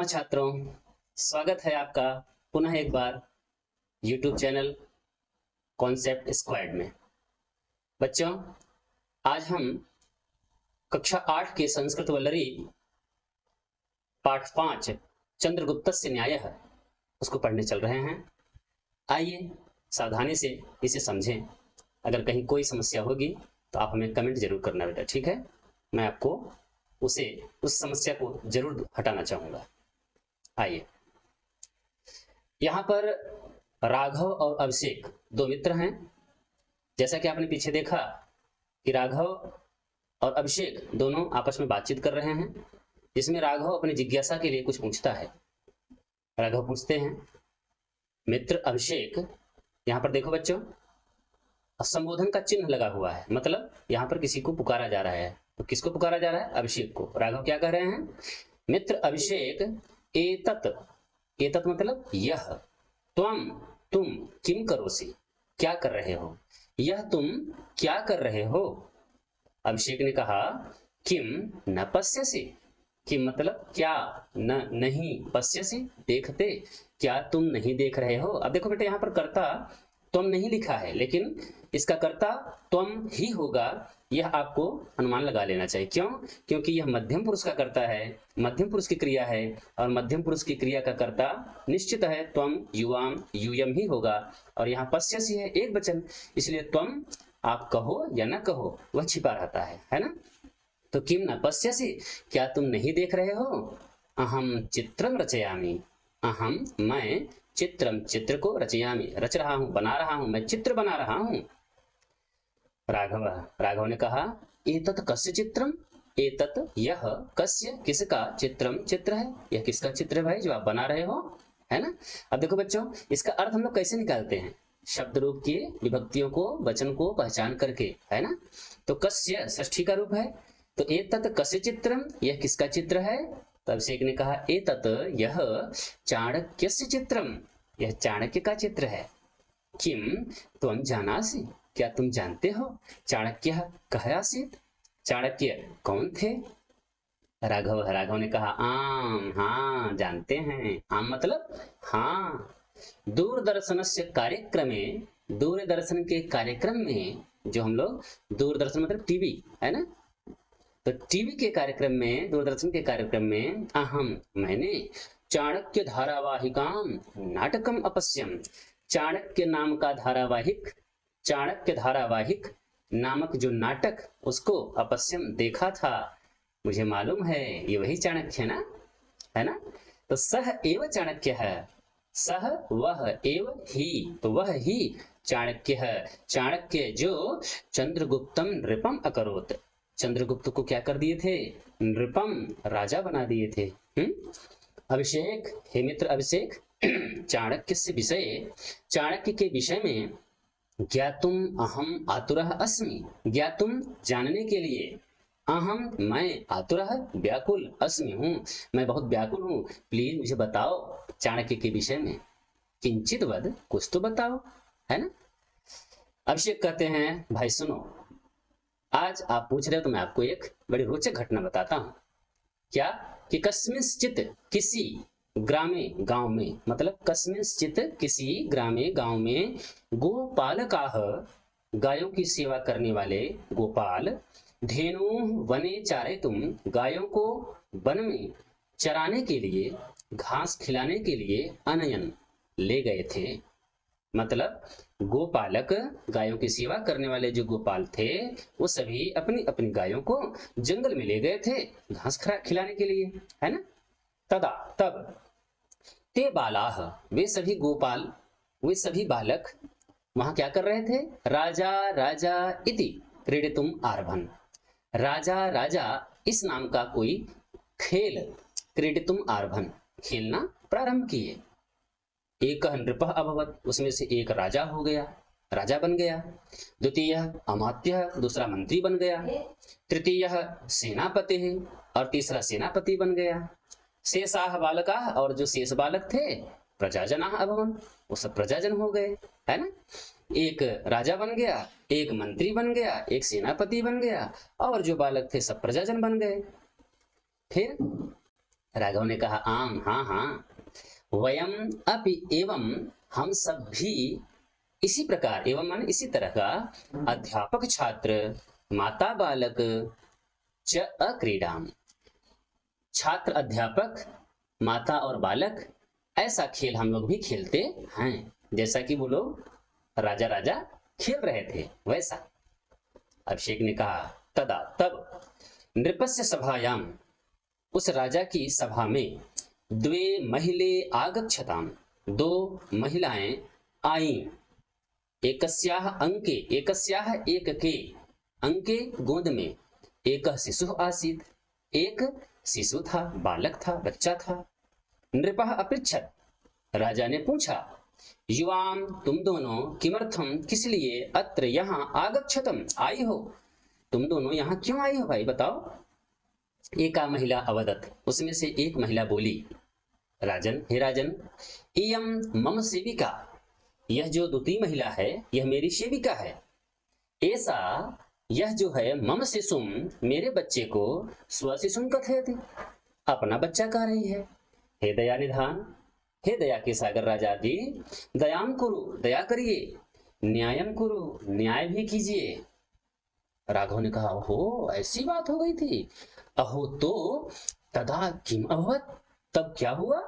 नमः छात्रों, स्वागत है आपका पुनः एक बार YouTube चैनल कॉन्सेप्ट स्क्वाड में। बच्चों, आज हम कक्षा 8 के संस्कृत वल्लरी पाठ 5 चंद्रगुप्तस्य न्यायः उसको पढ़ने चल रहे हैं। आइए सावधानी से इसे समझें। अगर कहीं कोई समस्या होगी तो आप हमें कमेंट जरूर करना बेटा, ठीक है? मैं आपको उस समस्या को जरूर हटाना चाहूंगा। आइए, यहाँ पर राघव और अभिषेक दो मित्र हैं। जैसा कि आपने पीछे देखा कि राघव और अभिषेक दोनों आपस में बातचीत कर रहे हैं, जिसमें राघव अपनी जिज्ञासा के लिए कुछ पूछता है। राघव पूछते हैं, मित्र अभिषेक, यहाँ पर देखो बच्चों, संबोधन का चिन्ह लगा हुआ है, मतलब यहाँ पर किसी को पुकारा जा रहा है। तो किसको पुकारा जा रहा है? अभिषेक को। राघव क्या कह रहे हैं? मित्र अभिषेक, एतत् मतलब यह, तुम किम करोसि, क्या कर रहे हो, यह तुम क्या कर रहे हो। अभिषेक ने कहा, किम न पश्यसि, किम मतलब क्या, न नहीं, पश्यसि देखते, क्या तुम नहीं देख रहे हो। अब देखो बेटा, यहाँ पर कर्ता तुम नहीं लिखा है, लेकिन इसका कर्ता तुम ही होगा, यह आपको अनुमान लगा लेना चाहिए। क्यों? क्योंकि यह मध्यम पुरुष का कर्ता है, मध्यम पुरुष की क्रिया है, और मध्यम पुरुष की क्रिया का कर्ता निश्चित है त्वम, युवाम, यूयम ही होगा। और यहाँ पश्यसि है एक वचन, इसलिए त्वम आप कहो या न कहो वह छिपा रहता है ना। तो किम न पश्यसि, क्या तुम नहीं देख रहे हो। अहम चित्रम रचयामि, अहम मैं, चित्रम चित्र को, रचयामि रच रहा हूं, बना रहा हूं, मैं चित्र बना रहा हूं। राघव ने कहा, एतत् कस्य चित्रम, एतत् यह, कस्य किसका, चित्रम चित्र है, यह किसका चित्र है भाई जो आप बना रहे हो, है ना। अब देखो बच्चों, इसका अर्थ हम लोग कैसे निकालते हैं? शब्द रूप के विभक्तियों को, वचन को पहचान करके, है ना। तो कस्य षष्ठी का रूप है, तो एतत् कस्य चित्रम, यह किसका चित्र है। तो अभिषेक ने कहा, एतत् यह चाणक्यस्य चित्रम, यह चाणक्य का चित्र है। किम त्वं जानासि, क्या तुम जानते हो, चाणक्य कः आसीत्, चाणक्य कौन थे। राघव ने कहा, आम, हाँ जानते हैं। आम मतलब हाँ। दूरदर्शनस्य कार्यक्रमे, दूरदर्शन के कार्यक्रम में, जो हम लोग, दूरदर्शन मतलब टीवी, है ना। तो टीवी के कार्यक्रम में, दूरदर्शन के कार्यक्रम में, अहम मैंने, चाणक्य धारावाहिकाम नाटकम अपश्यम, चाणक्य नाम का धारावाहिक, चाणक्य धारावाहिक नामक जो नाटक, उसको अपश्यम देखा था, मुझे मालूम है ये वही चाणक्य ना, है ना। तो सह एव चाणक्य है, सह वह, एव ही तो वह ही, चाणक्य है, चाणक्य जो चंद्रगुप्तम नृपम अकरोत, चंद्रगुप्त को क्या कर दिए थे? नृपम, राजा बना दिए थे। अभिषेक, हे मित्र अभिषेक, चाणक्य से विषय, चाणक्य के विषय में, ज्ञातुम अहम आतुरः अस्मि, ज्ञातुम जानने के लिए, अहम मैं, आतुरः व्याकुल, अस्मि हूँ, मैं बहुत व्याकुल हूँ, प्लीज मुझे बताओ चाणक्य के विषय में, किंचित वद, कुछ तो बताओ, है ना। अभिषेक कहते हैं, भाई सुनो, आज आप पूछ रहे हो तो मैं आपको एक बड़ी रोचक घटना बताता हूं। क्या? कि कस्मिंश्चित किसी ग्रामे, गांव में, मतलब कस्मिंश्चित किसी ग्रामे, गांव में, गोपालकाः, गायों की सेवा करने वाले गोपाल, धेनु वने चारयितुम, गायों को वन में चराने के लिए, घास खिलाने के लिए, अनयन ले गए थे। मतलब गोपालक, गायों की सेवा करने वाले जो गोपाल थे, वो सभी अपनी अपनी गायों को जंगल में ले गए थे घास खिलाने के लिए, है ना। तदा तब, ते बालाह, वे सभी गोपाल, वे सभी बालक वहां क्या कर रहे थे? राजा राजा इति क्रीडितुम आरभन, राजा राजा इस नाम का कोई खेल, क्रीडितुम आरभन, खेलना प्रारंभ किए। एक नृपः अभवत, उसमें से एक राजा हो गया, राजा बन गया। द्वितीय अमात्य, दूसरा मंत्री बन गया। तृतीय सेनापति, और तीसरा सेनापति बन गया। शेषाः बालकाः, और जो शेष बालक थे, प्रजाजनाः अभवन्, वो सब प्रजाजन हो गए, है ना। एक राजा बन गया, एक मंत्री बन गया, एक सेनापति बन गया, और जो बालक थे सब प्रजाजन बन गए। फिर राघव ने कहा आम, हाँ हाँ। वयम अपि एवं, हम सब भी इसी प्रकार, एवं माने इसी तरह का, अध्यापक छात्र माता बालक च अक्रीडाम, छात्र अध्यापक माता और बालक ऐसा खेल हम लोग भी खेलते हैं, जैसा कि वो लोग राजा राजा खेल रहे थे वैसा। अभिषेक ने कहा तदा, तब, नृपस्य सभायाम, उस राजा की सभा में, द्वे महिले आगच्छताम, दो महिलाएं आईं, एकस्याः अंके, एकस्याः एक के, अंके गोद में, एक शिशु आसीत, एक शिशु था, बालक था, बच्चा था। नृपः अपृच्छत, राजा ने पूछा, युवाम, तुम दोनों, किमर्थम, किस लिए, अत्र यहाँ, आगच्छतम, आई हो, तुम दोनों यहाँ क्यों आई हो भाई बताओ। एका महिला अवदत, उसमें से एक महिला बोली, राजन, हे राजन, इयम मम सेविका, यह जो दूसरी महिला है यह मेरी सेविका है। ऐसा, यह जो है, मम शिशुम, मेरे बच्चे को, स्वशिशुम कथयति, अपना बच्चा कह रही है। हे दया निधान, हे दया के सागर राजा जी, दयाम कुरु, दया करिए, न्यायम कुरु, न्याय भी कीजिए। राघव ने कहा हो ऐसी बात हो गई थी। अहो तो तदा किम अभवत, तब क्या हुआ।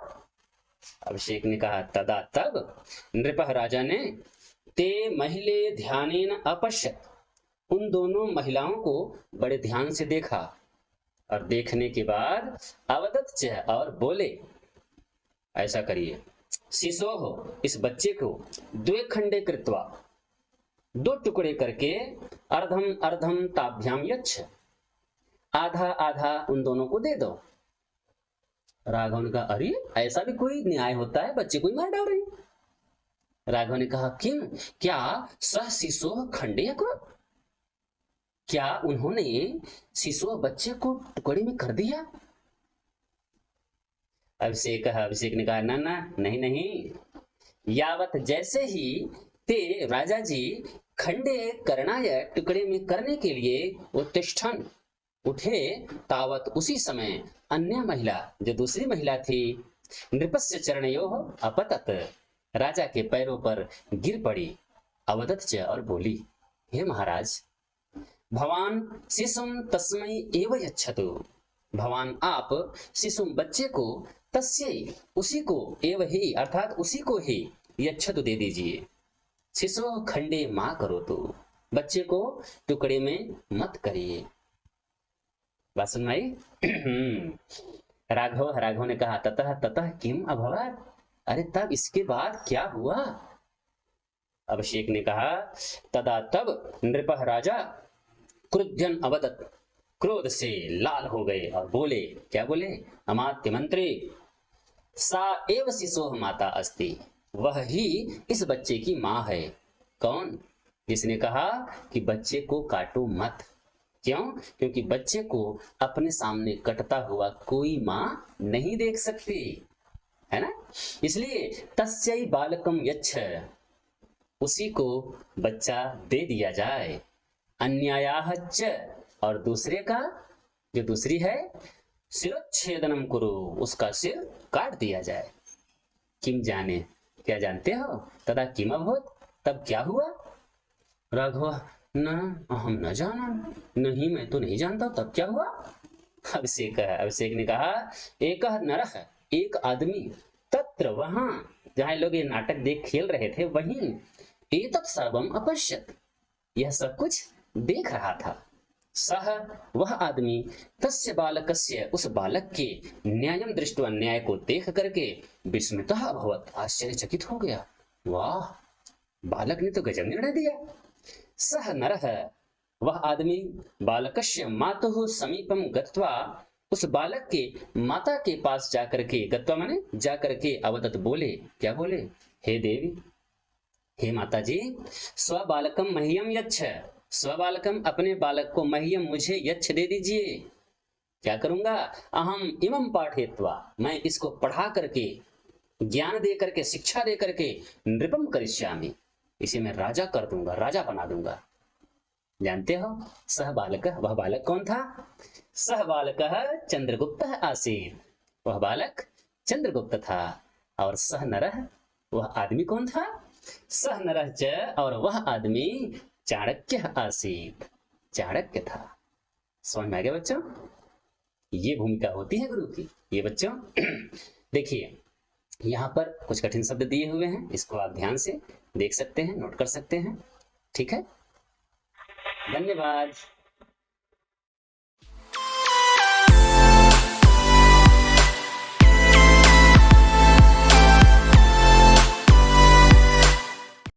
अभिषेक ने कहा तदा, तब, नृपः, राजा ने, ते महिले ध्यानेन अपश्यत, उन दोनों महिलाओं को बड़े ध्यान से देखा, और देखने के बाद अवदत च, और बोले, ऐसा करिए, शिशोः, इस बच्चे को, द्वे खंडे कृत्वा, दो टुकड़े करके, अर्धम अर्धम ताभ्याम यच्छ, आधा आधा उन दोनों को दे दो। राघव ने कहा अरे ऐसा भी कोई न्याय होता है, बच्चे को ही मार डाल रही। राघव ने कहा किम, क्या सह शिशोः खंडे को, क्या उन्होंने शिशु बच्चे को टुकड़े में कर दिया। अभिषेक ने कहा ना ना, नहीं नहीं, यावत, जैसे ही, ते राजा जी, खंडे करणाय, टुकड़े में करने के लिए, उत्तिष्ठन, उठे, तावत, उसी समय, अन्य महिला, जो दूसरी महिला थी, नृपस्य चरणयोः अपतत, राजा के पैरों पर गिर पड़ी, अवदत च, और बोली, हे महाराज, भवान शिशुम तस्मै एव यच्छतु, भवान आप शिशुम बच्चे को, तस्यै उसी को, एव ही अर्थात उसी को ही, यच्छतु दे दीजिए, शिशु खंडे मां करो, तो बच्चे को टुकड़े में मत करिए। बात सुन भाई। राघव ने कहा ततः ततः किम अभवत, अरे तब इसके बाद क्या हुआ। अभिषेक ने कहा तदा, तब, नृपः, राजा, क्रुद्धन अवदत, क्रोध से लाल हो गए और बोले, क्या बोले, अमात्य मंत्री, सा एव शिशोः माता अस्ति, वह ही इस बच्चे की मां है। कौन, जिसने कहा कि बच्चे को काटो मत। क्यों, क्योंकि बच्चे को अपने सामने कटता हुआ कोई मां नहीं देख सकती है ना, इसलिए तस्यै बालकम यच्छ, उसी को बच्चा दे दिया जाए। अन्यायाः च, और दूसरे का, जो दूसरी है, शिरोच्छेदनम कुरु, उसका सिर काट दिया जाए। किम जाने, क्या जानते हो, तदा किम अभवत, तब क्या हुआ। राघव, न अहम न जाना, नहीं मैं तो नहीं जानता, तब क्या हुआ। अभिषेक ने कहा एक नरः, एक आदमी, तत्र, वहां जहां लोग ये नाटक देख खेल रहे थे, वहीं, एतत् सर्वम अपश्यत, यह सब कुछ देख रहा था। सह, वह आदमी, तस्य बालकस्य, उस बालक के, न्यायम दृष्ट्वा, न्याय को देख करके, विस्मितः अभवत, आश्चर्यचकित हो गया। वाह, बालक ने तो गजब निर्णय दिया। सह नरः, वह आदमी, बालकस्य मातुः समीपम गत्वा, उस बालक के माता के पास जाकर के, गत्वा माने जाकर के, अवदत, बोले, क्या बोले, हे देवी, हे माता जी, स्वबालकम मह्यम यच्छ, स्वबालकम, अपने बालक को, मह्यम, मुझे, यच्छ, दे दीजिए। क्या करूंगा, अहम इमं पाठयित्वा, मैं इसको पढ़ा करके, ज्ञान दे करके, शिक्षा दे करके, नृपम करिष्यामि, इसे मैं राजा कर दूंगा, राजा बना दूंगा। जानते हो, सह बालक, वह बालक कौन था। सह बालक चंद्रगुप्त आसीत, वह बालक चंद्रगुप्त था। और सह नरः, वह आदमी कौन था? सह नरः च, और वह आदमी चाणक्य आसीत, चाणक्य था। समझ में आ गया बच्चों? ये भूमिका होती है गुरु की। ये बच्चों देखिए यहाँ पर कुछ कठिन शब्द दिए हुए हैं, इसको आप ध्यान से देख सकते हैं, नोट कर सकते हैं। ठीक है, धन्यवाद।